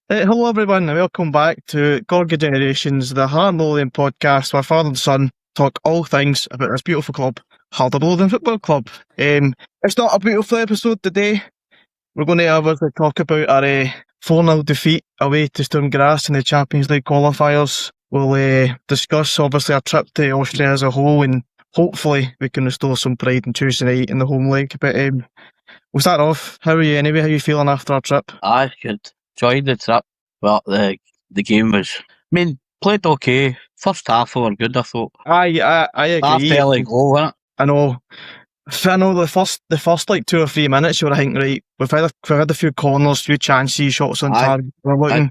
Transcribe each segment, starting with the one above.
Hello, everyone, and welcome back to Gorgie Generations, the Harlem podcast where father and son talk all things about this beautiful club, Harlem Football Club. It's not a beautiful episode today. We're going to obviously talk about our 4-0 defeat away to Sturm Graz in the Champions League Qualifiers. We'll discuss, obviously, our trip to Austria as a whole, and hopefully we can restore some pride on Tuesday night in the home leg. But we'll start off. How are you anyway? How are you feeling after our trip? Good. Enjoyed the trip. Well, the game was, played okay. First half we were good, I thought. I agree. Half early goal, wasn't it? I know the first like 2 or 3 minutes you were thinking, right, we've had a few corners, few chances, shots on target. We're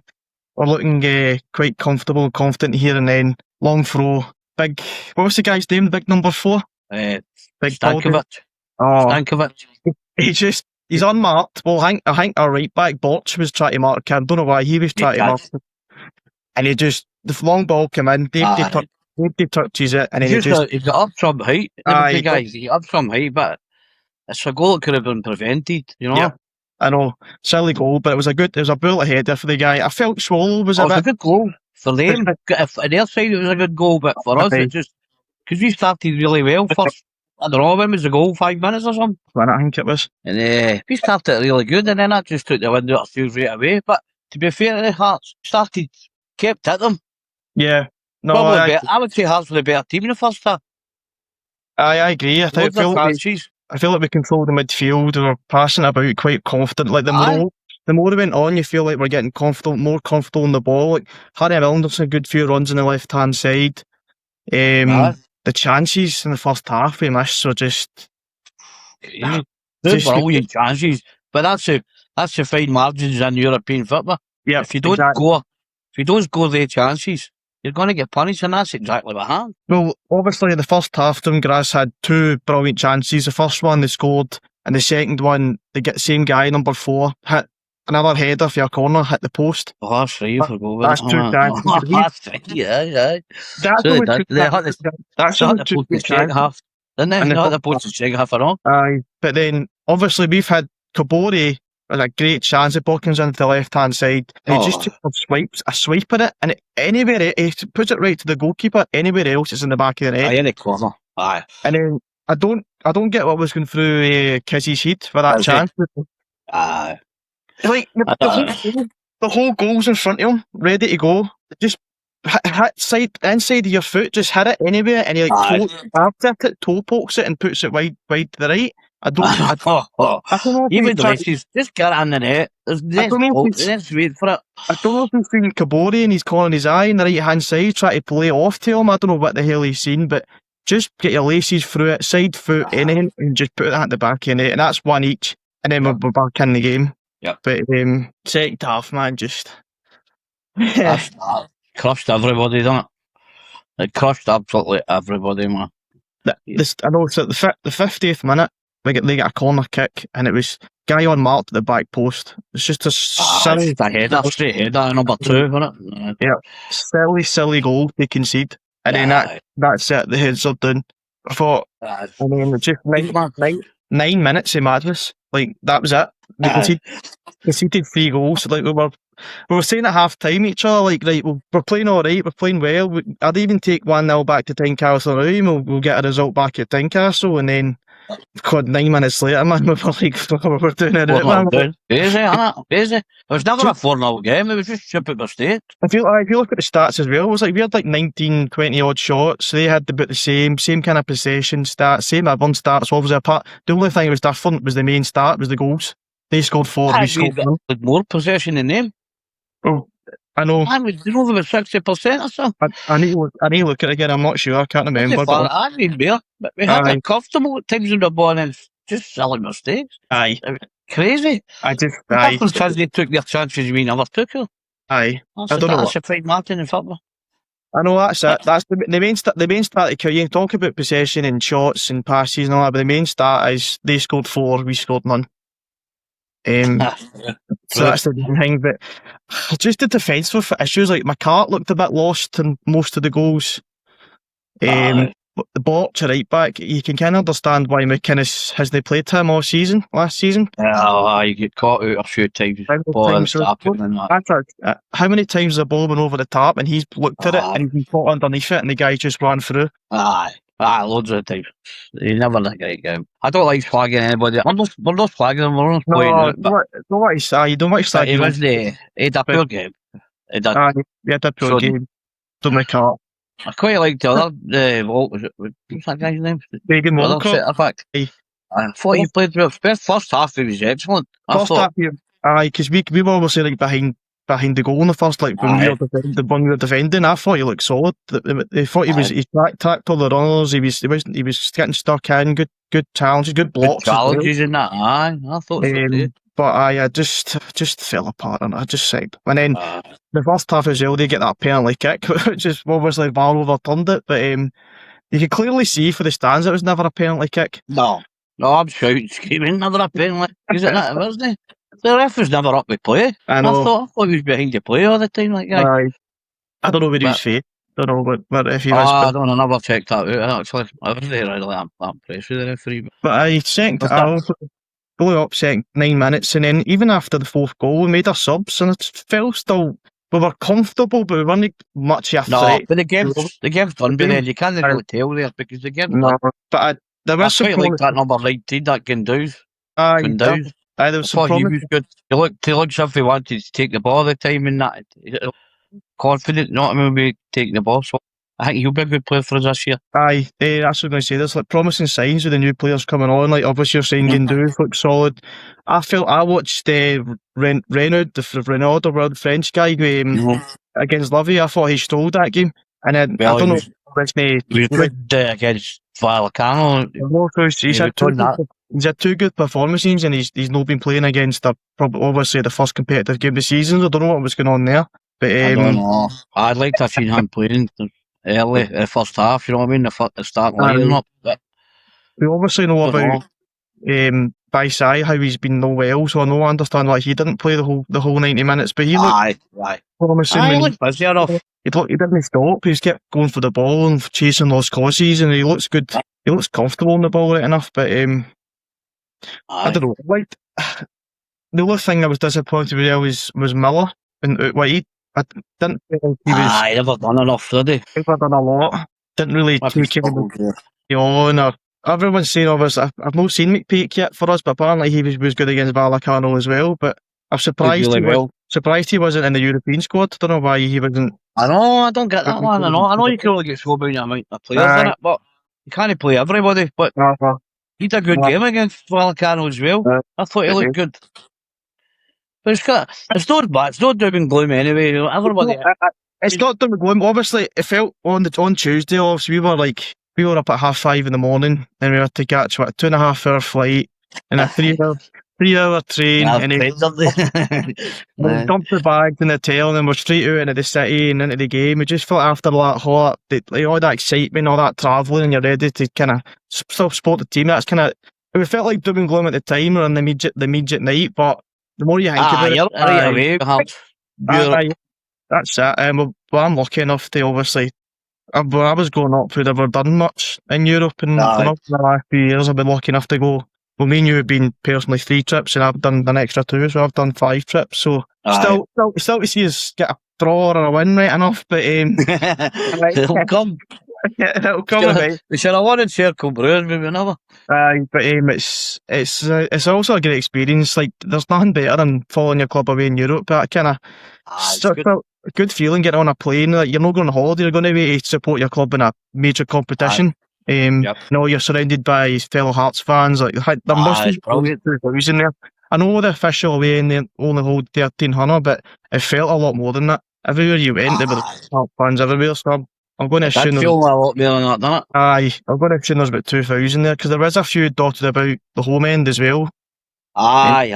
looking quite comfortable, confident here, and then long throw. What was the guy's name? The big number 4? Big Stankovic. Stankovic. He's unmarked. Well, I think our right back Borch was trying to mark him. Don't know why he was trying to mark him. And the long ball came in. Dave touches it, and then he got up from height. He got up from height, but it's a goal that could have been prevented. You know. Yeah, I know, silly goal, but it was a bullet header for the guy. I felt Swallow was a good goal for them. If on their side it was a good goal, but for us it just because we started really well first. I don't know when was the goal, 5 minutes or something. I think it was. And we started really good, and then that just took the wind out of field right away. But to be fair, the Hearts kept at them. Yeah. No, I would say Hearts were the better team in the first half. I agree. I feel like we controlled the midfield. We were passing about quite confident. Like the more we went on, you feel like we're getting more comfortable in the ball. Like Harry Milner's a good few runs on the left hand side. The chances in the first half we missed were just brilliant chances. But that's the fine margins in European football. Yeah, if you don't score the chances, you're going to get punished, and that's exactly what happened. Well, obviously in the first half, Sturm Graz had 2 brilliant chances. The first one they scored, and the second one they get the same guy, number 4, hit another header for a corner, hit the post. Oh, that's right. That's 2 chances. That's right. Yeah. That's the post the second half. Didn't they? Not the post the second half at all. Aye, but then obviously we've had Kabori with a great chance. It comes into the left hand side. He just took a swipe at it, and anywhere he puts it right to the goalkeeper. Anywhere else, it's in the back of the net. Aye, in the corner. Aye. And then I don't get what was going through Kizzy's head for that chance. Aye. Like the whole goal's in front of him, ready to go. Just hit inside of your foot, just hit it anywhere, and he toe pokes it and puts it wide to the right. I don't know. Even the Messi just get it in the net. Let's wait for it. I don't know if he's seen Kabori and he's calling his eye on the right hand side, trying to play off to him. I don't know what the hell he's seen, but just get your laces through it, side foot, anything, and just put that at the back of the net, and that's 1 each, and then we're back in the game. Yeah. But second half, man, just crushed everybody, didn't it? It crushed absolutely everybody, man. I know. So the 50th minute, they get a corner kick, and it was guy unmarked at the back post. It's just a straight header, number 2, wasn't it? Yeah, silly goal they concede, and then that's it. The heads are done. I thought, and then just 9 minutes of madness. Like that was it. They conceded 3 goals. Like we were saying at half time each other, like, right, we're playing all right, we're playing well. I'd even take 1-0 back to Tynecastle now, we'll get a result back at Tynecastle, and then 9 minutes later, man, we were doing it out, man. Crazy, isn't it? Crazy. It was never a 4-0 game, it was just stupid mistake. If you look at the stats as well, it was like we had like 19, 20 odd shots. They had about the same kind of possession stats, same everyone stats, obviously apart. The only thing that was different was the main stat, was the goals. They scored 4, we scored 1. More possession than them. Oh, I know. I would know about 60% or so. I need to look at it again. I'm not sure. I can't remember. I need more. But we had a comfortable at times with the ball, and just silly mistakes. Aye. Crazy. Because they took their chances, we never took them. Aye. I don't know. That's a fine margin in football. I know, that's it. That's the main stat. The main stat, you can talk about possession and shots and passes and all that, but the main stat is they scored 4, we scored none. So that's the thing, but just the defensive issues, like McCart looked a bit lost in most of the goals. the box or right back, you can kind of understand why McInnes hasn't played him all season, last season. You get caught out a few times. How many times the ball went over the top and he's looked at it and he's been caught underneath it and the guy just ran through? Loads of times. He never let it go. I don't like slagging anybody. We're not slagging him, we're not playing it. You don't like slagging him. He had a poor game. He had a poor game. Don't make up. I quite liked the other, what's that guy's name? Bacon Walcott. I thought he played through the first half, he was excellent. Because we were obviously like behind the goal in the first, like when we were defending. I thought he looked solid. I thought he tracked all the runners. He was getting stuck in. Good challenges, good blocks. Good challenges in that. I thought so too. But I just fell apart, and I just said. And then the first half as well, they get that penalty kick, which is obviously VAR overturned it. But you could clearly see for the stands it was never a penalty kick. No, I'm shouting, screaming, never a penalty. Is it that, wasn't it? The ref was never up with play. I thought he was behind the play all the time, that guy. I don't know where he was fit. I don't know what if he was. I don't know, I never checked that out, actually. I was really impressed with the referee. But I blew up second 9 minutes, and then even after the fourth goal, we made our subs, and it felt still. We were comfortable, but we weren't much of a threat. But the game's done by then. You can't really tell there because the game's done. But there was quite like that number 19, that Gundouz. There was some he was good. He looked as if he wanted to take the ball all the time and that. Confident, not maybe taking the ball. So I think he'll be a good player for us this year. That's what I was going to say. There's like promising signs with the new players coming on. Like obviously you're saying Gundouz looks solid. I watched Renaud, the French guy, against Lovey. I thought he stole that game. And then I don't know. He was good against Vallecano. He's had two good performances, and he's not been playing against obviously the first competitive game of the season. I don't know what was going on there. But I don't know. I'd like to have seen him playing early, the first half, you know what I mean? The start lining up. We obviously know about Baisai, how he's been no well, so I understand why he didn't play the whole 90 minutes, but he looked promising. He looked busy enough. He didn't stop, he just kept going for the ball and chasing lost causes, and he looks good. He looks comfortable on the ball right enough, but I don't know. Like, the only thing I was disappointed with was Miller and wide. I didn't feel like he never done enough, did he? Never done a lot. Didn't really take him on. Everyone's saying obviously I've not seen McPeak yet for us, but apparently he was good against Vallecano as well. But I'm surprised he wasn't in the European squad. I don't know why he wasn't. I know, I don't get that one. I know you can only get so many amount of players in it, but you can't play everybody. But he did a good game against Vallecano as well. I thought he looked good. But it's not bad. It's not doom and gloom anyway. Everybody. It's not doom and gloom. Obviously, it felt on Tuesday. Obviously, we were up at 5:30 in the morning, and we had to catch a 2.5 hour flight and a 3-hour train. And we dumped the bags in the hotel, and then we're straight out into the city and into the game. We just felt after all that excitement, all that travelling, and you're ready to kind of still support the team. That's kind of it felt like doom and gloom at the time or in the immediate night, but. The more you think about it, that's it. Well, I'm lucky enough to obviously. When I was growing up, we'd never done much in Europe, and for the last few years, I've been lucky enough to go. Well, me and you have been personally 3 trips, and I've done an extra 2, so I've done 5 trips. So still to see us get a draw or a win right enough, but it'll come. It'll come. We should have wanted Circle Brewers, maybe never. But it's also a great experience. Like there's nothing better than following your club away in Europe. But kind of a good feeling getting on a plane. Like you're not going on holiday. You're going away to support your club in a major competition. You're surrounded by fellow Hearts fans. Like there must be 2,000 there. I know the official away and they only hold 1,300, but it felt a lot more than that. Everywhere you went, there were Hearts fans everywhere. So I'm going to assume a lot more than that, doesn't it? I'm going to assume there's about 2,000 there because there is a few dotted about the home end as well. But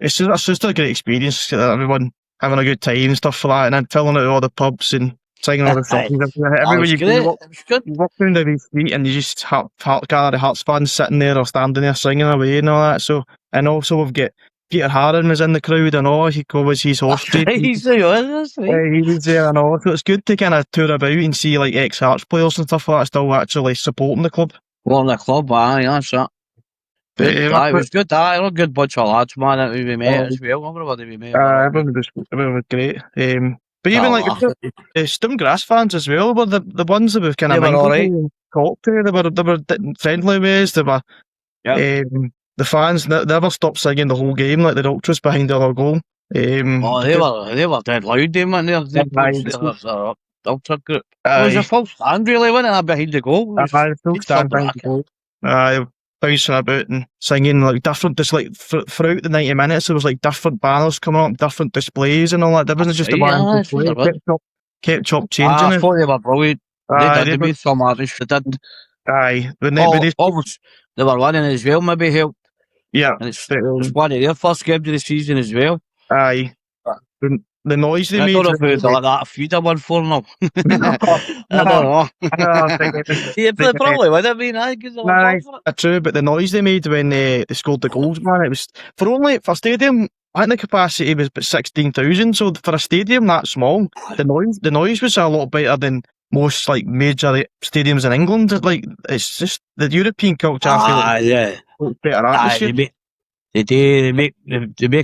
it's just a great experience. Everyone having a good time and stuff like that, and then filling out all the pubs and singing all the songs. Everywhere you walk down the street and you just gather the Hearts fans sitting there or standing there singing away and all that. So, and also we've got Peter Harron was in the crowd and all. He was his hostage. He's the honest, right? He was there and all. So it's good to kind of tour about and see like ex-Hearts players and stuff like that still actually supporting the club. Well, the club, aye, that's it. Good, it was good. Aye, a good bunch of lads, man. That we met as well. Everybody we met. Everyone was great. But even like the Sturm Graz fans as well were the ones that we've kind of talked to. They were friendly ways. They were the fans never stopped singing the whole game like the ultras behind the other goal. They were dead loud, man. They're ultra group. It was a full stand, really, wasn't it, behind the goal? Full stand behind the goal. Bouncing about and singing like different, just like throughout the 90 minutes, there was like different banners coming up, different displays and all that. There wasn't just a one display. Kept changing. I thought they were brilliant. They made some artists. They did. Aye. They were winning as well, maybe helped. Yeah. And it's one of their first games of the season as well. Aye. The noise they made. I don't know if it was like that feed I won for them. I don't know. They probably would have been, true, but the noise they made when they scored the goals, man, it was for a stadium. I think the capacity was about 16,000. So for a stadium that small, the noise was a lot better than most like major stadiums in England. Like it's just the European culture. Better atmosphere. They make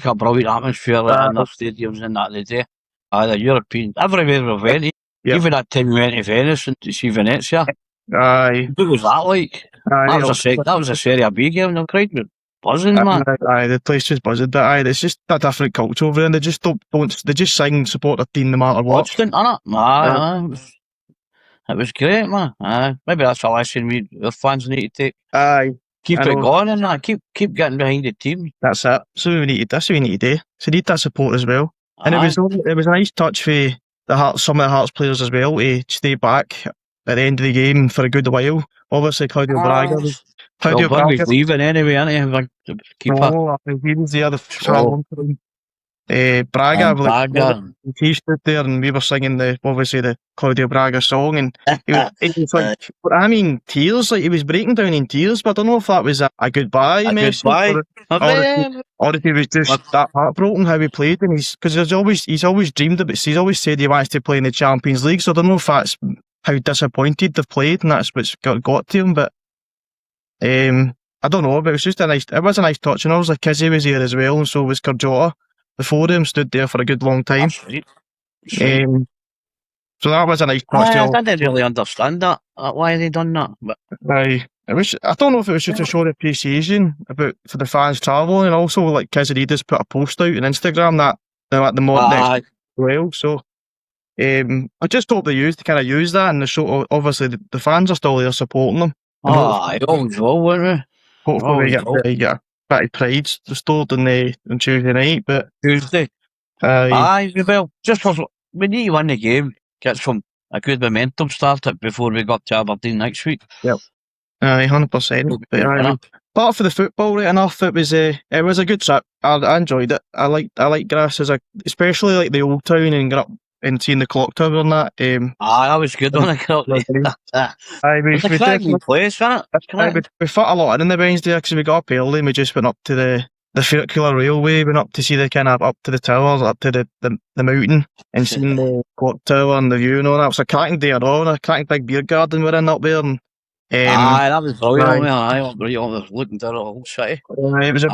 a brilliant atmosphere in their stadiums and that they do. The European, everywhere we went, even that time we went to Venice and to see Venezia. Aye. What was that like? That was a Serie B game, the crowd was buzzing, man. Aye, the place was buzzing, but it's just a different culture over there, and they just don't they just sing and support their team no matter what. Constant, innit? It was great, man. Maybe that's a lesson the fans need to take. Aye. Keep it going and that. Keep getting behind the team. That's it. That's what we need to do. So we need that support as well. And it was a nice touch for some of the Hearts players as well to stay back at the end of the game for a good while. Obviously, Claudio Braga was leaving anyway, isn't he? Keeper. He was the other Braga, he stood there and we were singing the Claudio Braga song, and he was like, tears, like he was breaking down in tears, but I don't know if that was a goodbye message or if he was just that heartbroken how he played, and because he's always dreamed about, he's always said he wants to play in the Champions League, so I don't know if that's how disappointed they've played and that's what's got to him, but I don't know, but it was a nice touch, and obviously Kizzy was here as well, and so was Carjota. Before him, stood there for a good long time. Sweet. So that was a nice touch. I didn't really understand that, why they done that. But I don't know if it was just to show the appreciation for the fans travelling, and also like Kizarides put a post out on Instagram that they're at the next as well. So I just hope they use that, and the show. Obviously, the fans are still there supporting them. I always will, won't we? Hopefully, they get a bit of pride restored on Tuesday night. But Tuesday, just we need to win the game, get a good momentum started before we got to Aberdeen next week. Yep. 100%. Apart for the football, right enough, it was a good trip. I enjoyed it. I like Graz especially like the old town and get up and seeing the clock tower and that. That was good on the clock. It's a cracking place, isn't it? We fit a lot in the Wednesday because we got up early and we just went up to the circular railway, went up to see the kind of up to the towers, up to the mountain, and seeing the clock tower and the view and all that. It was a cracking day at all, and a cracking big beer garden we're in up there. And that was brilliant. I was looking down at the whole city. It was a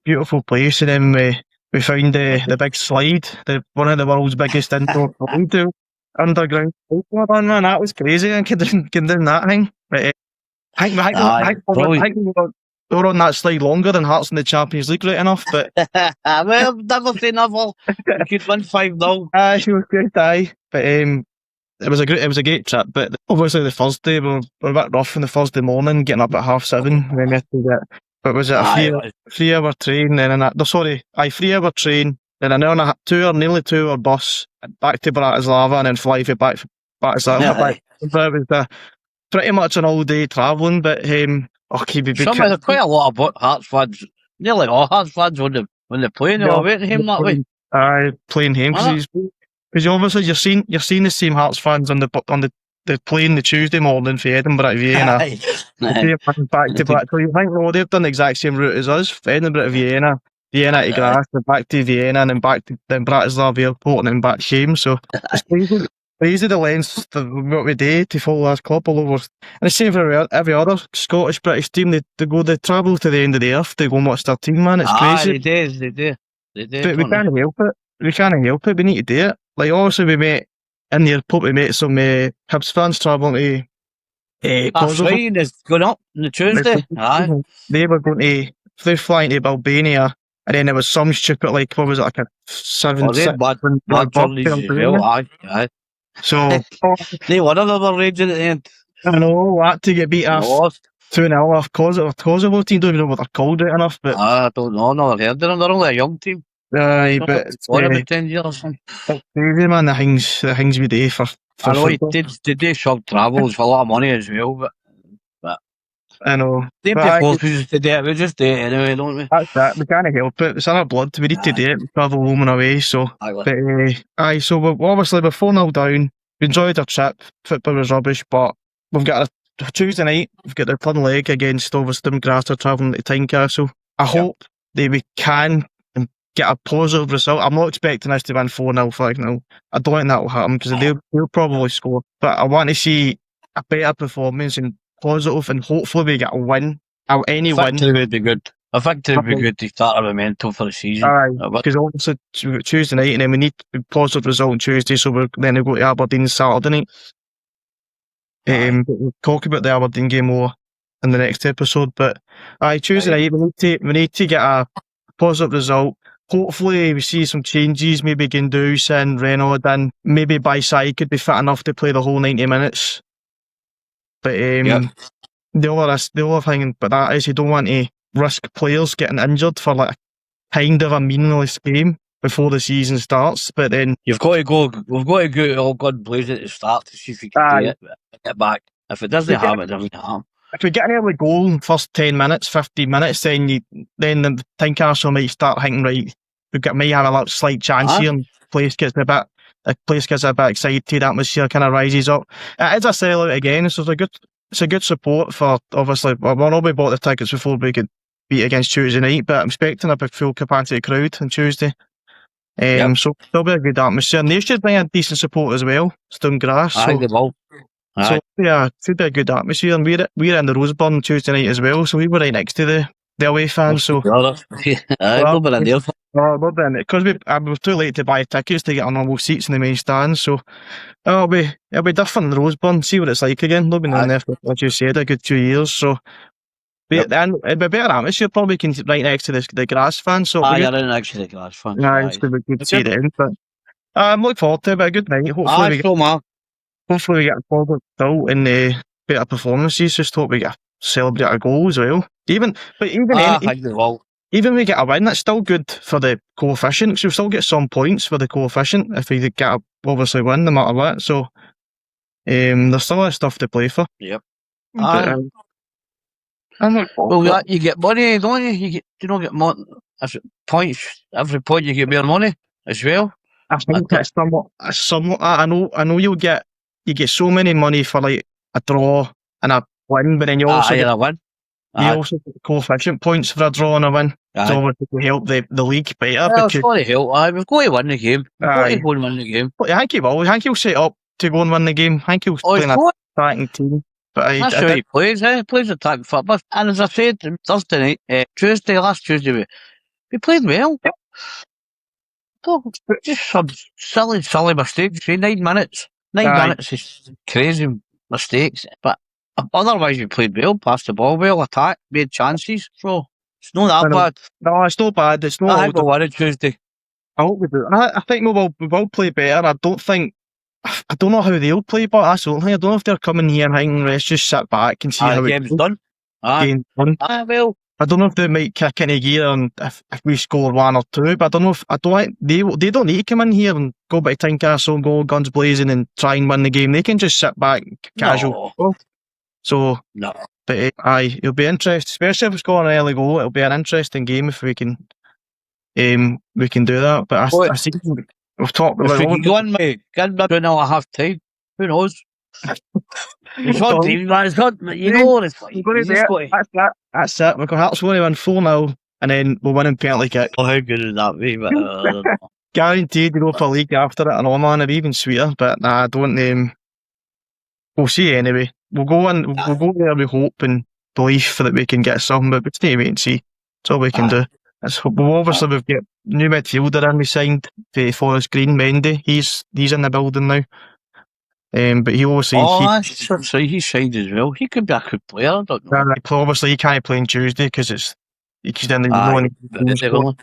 beautiful place, and then we found the big slide, one of the world's biggest indoor underground slide. Man, that was crazy. I couldn't do that thing. But I think we were on that slide longer than Hearts in the Champions League, right enough. But well, never say never. You could win 5-0. She was good, but it was a great trip. But obviously the Thursday we were a bit rough on the Thursday morning, getting up at 7:30. Then we had to get. But was it a 3 hour train? Then 3 hour train. Then an hour and a half, nearly 2 hour bus back to Bratislava, and then fly back to Bratislava. But it was pretty much an all day travelling. But there's quite a lot of Hearts fans. Nearly all Hearts fans when they play, they were waiting him that way. Playing him because obviously you're seeing the same Hearts fans on the plane the Tuesday morning for Edinburgh to Vienna. Back to back. So you think, they've done the exact same route as us, Edinburgh to Vienna, Vienna to Graz, then back to Vienna, and then back to then Bratislava Airport, and then back home. So it's crazy the lengths of what we do to follow our club all over. And the same for every other Scottish British team. They travel to the end of the earth to go and watch their team, man. It's crazy. They do. But we can't help it. We can't help it. We need to do it. Like, obviously, we met in the airport, we met some Hibs fans travelling to that's right, it's going up on the Tuesday. Aye. They were going to, they're flying to Albania, and then there was some stupid, like, what was it, like a 7 bad journeys as well. Aye. So they won another raging at the end. I know, had to get beat off 2-0 off Kosovo team. Don't even know what they're called out enough, but I don't know, never heard of them. They're only a young team. Aye, but it's about 10 years or something. Crazy, man, the things we do for I know they do shove travels for a lot of money as well, but I know. They pay forces to do it, we just do it anyway, don't we? That's that, we can't help it. It's in our blood, we need to do it, we travel home and away, so. So obviously we're 4-0 down, we enjoyed our trip, football was rubbish, but we've got a Tuesday night, we've got the third leg against Sturm Graz, travelling to Tynecastle. I hope that we can get a positive result. I'm not expecting us to win 4-0, 5-0. I don't think that will happen because they'll probably score. But I want to see a better performance and positive, and hopefully we get a win. Any win. Victory would be good. A victory would be good to start a momentum for the season. Because obviously we've got Tuesday night, and then we need a positive result on Tuesday, so then we go to Aberdeen Saturday night. We'll talk about the Aberdeen game more in the next episode. But Tuesday night we need to get a positive result. Hopefully we see some changes, maybe Gendouzi and Renaud, and maybe Baisai could be fit enough to play the whole 90 minutes. But the other thing about that is you don't want to risk players getting injured for like kind of a meaningless game before the season starts. But then we've got to go all God blazing at the start to see if we can get back. If it doesn't happen, it doesn't happen. If we get an early goal in the first 10 minutes, 15 minutes, then the Tynecastle might start thinking, right, may have a slight chance here, and the place gets a bit excited, atmosphere kind of rises up. It is a sellout again, so it's a good support for, obviously, we bought the tickets before we could beat against Tuesday night, but I'm expecting a big full capacity crowd on Tuesday. So there'll be a good atmosphere, and they should bring a decent support as well, Sturm Graz. They will. So it should be a good atmosphere, and we're in the Roseburn Tuesday night as well, so we were right next to the away fans. So because we were too late to buy tickets to get our normal seats in the main stand, so it'll be different in the Roseburn. See what it's like again. They've been in there for, like you said, a good 2 years, so. And it'd be a better atmosphere, probably right next to the Graz fans. So you're right next to the Graz fans. It's going to be good to see them. But I'm looking forward to it. A good night. Hopefully we get a positive result and better performances. Just hope we get celebrate a goal as well. Even we get a win, that's still good for the coefficient. So we'll still get some points for the coefficient if we get a obviously win no matter what. So there's still a lot of stuff to play for. Yep. You get money, don't you? You don't get money. Points. Every point you get more money as well. I think it's somewhat. I know you get so many money for like a draw and a win, but then you also get a win. You also get coefficient points for a draw and a win. So obviously to help the league better. It's got to help. We've got to win the game. We've got to go and win the game. I think he'll set up to go and win the game. I think he'll play an attacking team. But that's how he plays. He plays attacking football. And as I said Thursday night, last Tuesday, we played well. Yep. Just some silly mistakes. 9 minutes. 9 minutes is crazy mistakes. But otherwise, we played well, passed the ball well, attacked, made chances. So it's not that bad. No, it's not bad. It's not. I think we'll win it Tuesday. I hope we do. I think we will play better. I don't know how they'll play, but that's the only thing. I don't know if they're coming here and thinking, let's just sit back and see how the game's done. Game's done. Well. I don't know if they might kick into gear and if we score 1 or 2, but I don't know if they don't need to come in here and go back to Tynecastle and go guns blazing and try and win the game. They can just sit back casual. No. So but it'll be interesting, especially if we score an early goal. It'll be an interesting game if we can do that. But I see we've talked about if we can go in with 2-0 at half time. Who knows? It's not team, man. It's not, you know what it's like. That's it. We've got Hearts going to win 4-0. and then we'll win in penalty kick. Oh, how good is that be? But Guaranteed Europa League after it, and all man, it'd be even sweeter. But nah, I don't. We'll see anyway. We'll go there with hope and belief that we can get something, but we just need to wait and see. That's all we can do. We've got new midfielder in we signed for Forest Green, Mendy. He's in the building now. But he obviously he's signed as well. He could be a good player. I don't know. Obviously, he can't play on Tuesday because he's in the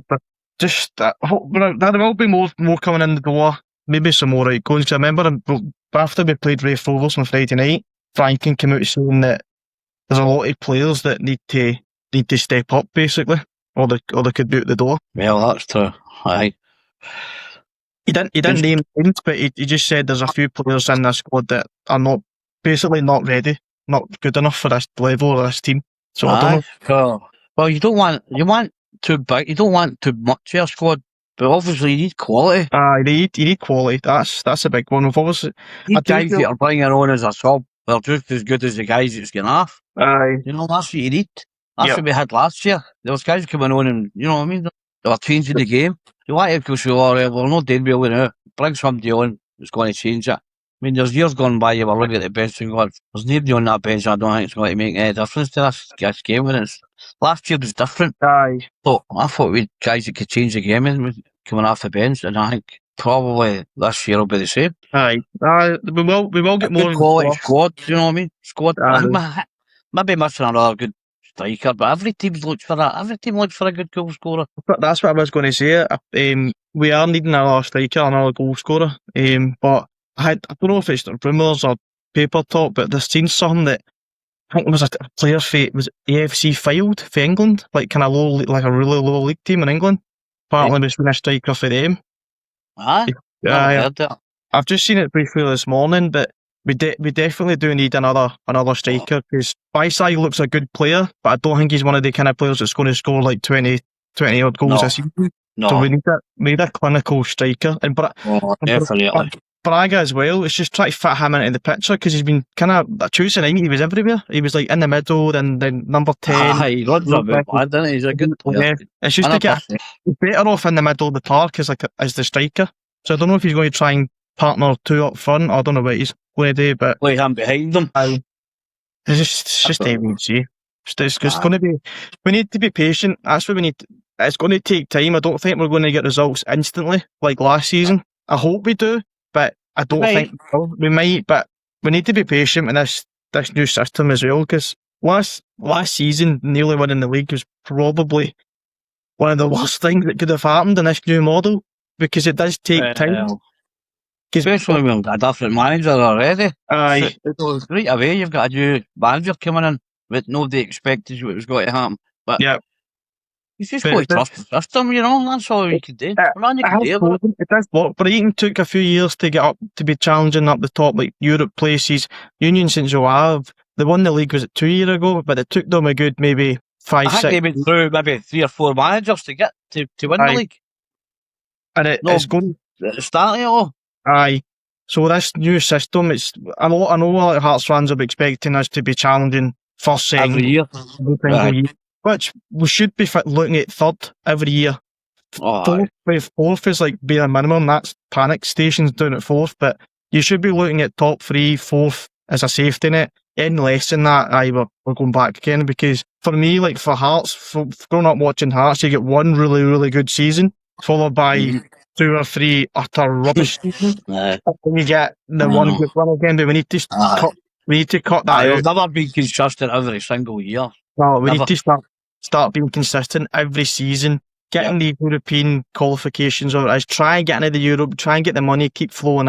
but just there will be more coming in the door. Maybe some more outgoings. Because I remember after we played Ray Rovers on Friday night, Franken came out saying that there's a lot of players that need to step up basically, or they could be out the door. Well, that's true. Aye. He didn't name names, but he just said there's a few players in this squad that are not ready, not good enough for this level or this team. So I don't know. Well, you want too big, you don't want too much of your squad, but obviously you need quality. You need quality. That's a big one. We've obviously guys that are bringing on as a sub, they're just as good as the guys that's getting off. You know, that's what you need. That's what we had last year. There was guys coming on and, you know what I mean, they were changing the game. You want to go through, we're not dead well now. Bring somebody on that's going to change it. I mean, there's years gone by, you were looking at the bench and going, there's nobody on that bench, I don't think it's going to make any difference to this game. And last year was different. So I thought we guys that could change the game and coming off the bench, and I think probably this year will be the same. We will get more quality squad, you know what I mean? Squad. Maybe missing another good striker, but every team's looked for that. Every team looks for a good goal scorer. That's what I was going to say. We are needing another striker, another goal scorer. But I don't know if it's rumours or paper talk, but there's seen something that I think it was a player was AFC Fylde for England, like kind of low, like a really low league team in England. Apparently, there's been a striker for them. I've just seen it briefly this morning, but we definitely do need another striker because Baisai looks a good player, but I don't think he's one of the kind of players that's going to score like 20 odd goals a season. No. So we need a clinical striker. And definitely. Braga as well. It's just trying to fit him into the picture because he's been kind of choosing. He was everywhere. He was like in the middle, then number 10. He runs a bit bad, doesn't he? He's a good player. Yeah. It's just he's better off in the middle of the park as the striker. So I don't know if he's going to try and partner two up front. I don't know what he's going to do, but play him behind them. It's just A and C. It's going to be. We need to be patient. That's what we need. It's going to take time. I don't think we're going to get results instantly like last season. I hope we do, but I don't think we might. But we need to be patient with this new system as well, because last season nearly winning the league was probably one of the worst things that could have happened in this new model, because it does take time. Especially when we've got a different manager already. Aye. So right away you've got a new manager coming in, but nobody expected what was going to happen. But you just got to trust the system, you know, that's all you can do. It does work, but it even took a few years to get up, to be challenging up the top, like Europe places. Union Saint-Gilloise, they won the league, was it 2 years ago? But it took them a good maybe 5, 6. I think they went through maybe 3 or 4 managers to get to win the league. And it's going at the start of it all. Aye. So this new system, I know a lot of Hearts fans are expecting us to be challenging first, second, every year. Which we should be looking at third every year. Fourth is like being a minimum. That's panic stations down at fourth, but you should be looking at top 3, fourth as a safety net. Any less than that, we're going back again. Because for me, like for Hearts, for growing up watching Hearts, you get one really, really good season, followed by 2 or 3 utter rubbish seasons. And you get the one good one again, but we need to cut that out. I've never been consistent every single year. No, we need to start being consistent every season, getting the European qualifications over us, try and get into the Europe, try and get the money, keep flowing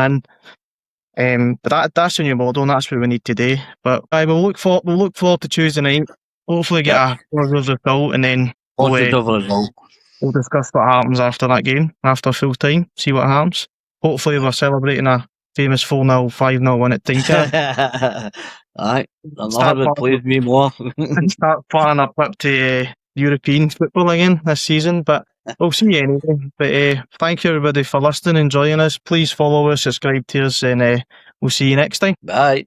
in. But that's a new model, and that's what we need to do. But we'll look forward to Tuesday night. Hopefully get a positive result, and then we'll discuss what happens after that game, after full time, see what happens. Hopefully we're celebrating a famous 4-0, 5-0 win at Tinker. Aye, another plays me more. And start planning a trip to European football again this season, but we'll see anyway. But thank you everybody for listening and joining us. Please follow us, subscribe to us, and we'll see you next time. Bye.